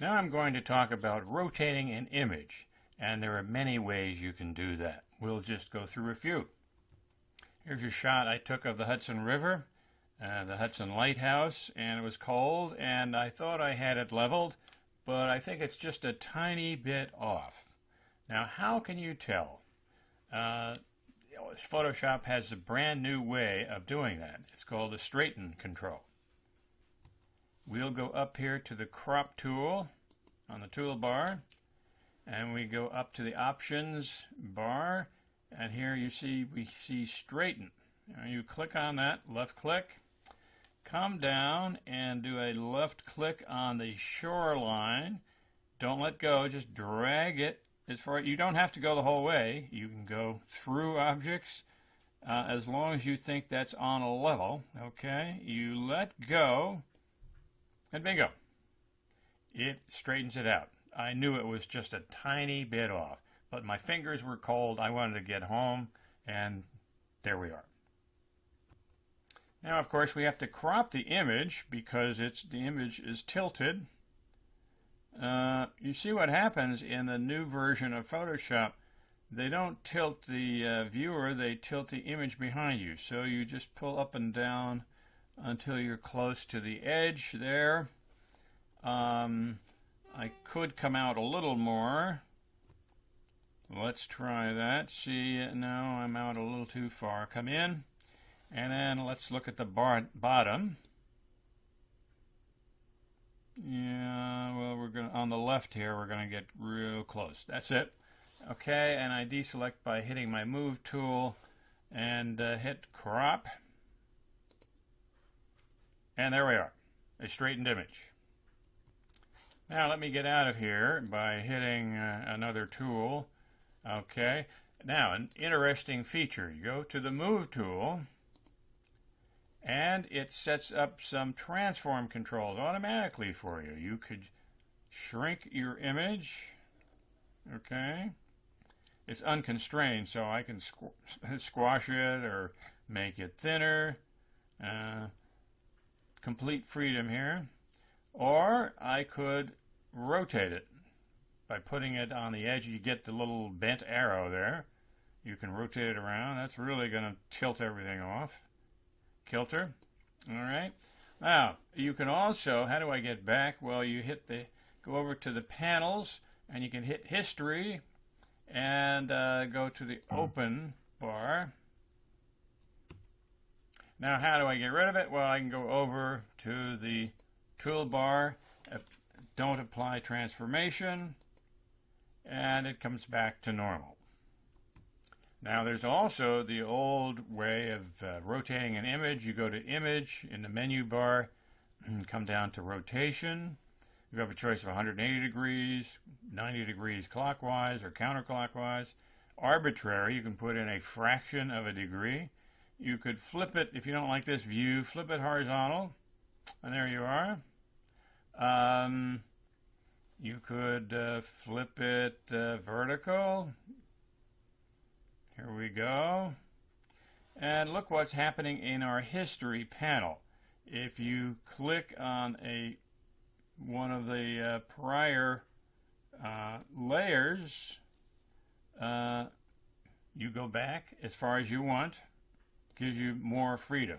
Now I'm going to talk about rotating an image, and there are many ways you can do that. We'll just go through a few. Here's a shot I took of the Hudson River, the Hudson Lighthouse, and it was cold, and I thought I had it leveled, but I think it's just a tiny bit off. Now, how can you tell? Photoshop has a brand new way of doing that. It's called the straighten control. We'll go up here to the crop tool on the toolbar, and we go up to the options bar, and here we see straighten. Now you click on that, left click, come down and do a left click on the shoreline. Don't let go, just drag it as far. You don't have to go the whole way. You can go through objects as long as you think that's on a level. Okay, you let go, and bingo, it straightens it out. I knew it was just a tiny bit off, but my fingers were cold. I wanted to get home, and there we are. Now, of course, we have to crop the image because the image is tilted. You see what happens in the new version of Photoshop. They don't tilt the viewer, they tilt the image behind you. So you just pull up and down until you're close to the edge there. I could come out a little more. Let's try that. See, no, I'm out a little too far. Come in, and then let's look at the bottom. Yeah, well, we're going on the left here. We're going to get real close. That's it. Okay, and I deselect by hitting my move tool and hit crop. And there we are, a straightened image. Now let me get out of here by hitting another tool. Okay, now an interesting feature. You go to the move tool, and it sets up some transform controls automatically for you. You could shrink your image. Okay, it's unconstrained, so I can squash it or make it thinner. Complete freedom here. Or I could rotate it by putting it on the edge. You get the little bent arrow there. You can rotate it around. That's really going to tilt everything off. Kilter. All right. Now, you can also, how do I get back? Well, you go over to the panels, and you can hit history and go to the open bar. Now, how do I get rid of it? Well, I can go over to the toolbar, don't apply transformation, and it comes back to normal. Now there's also the old way of rotating an image. You go to image in the menu bar, come down to rotation. You have a choice of 180 degrees, 90 degrees clockwise or counterclockwise. Arbitrary, you can put in a fraction of a degree. You could flip it, if you don't like this view, flip it horizontal. And there you are. You could flip it vertical. Here we go. And look what's happening in our history panel. If you click on one of the prior layers, you go back as far as you want. Gives you more freedom.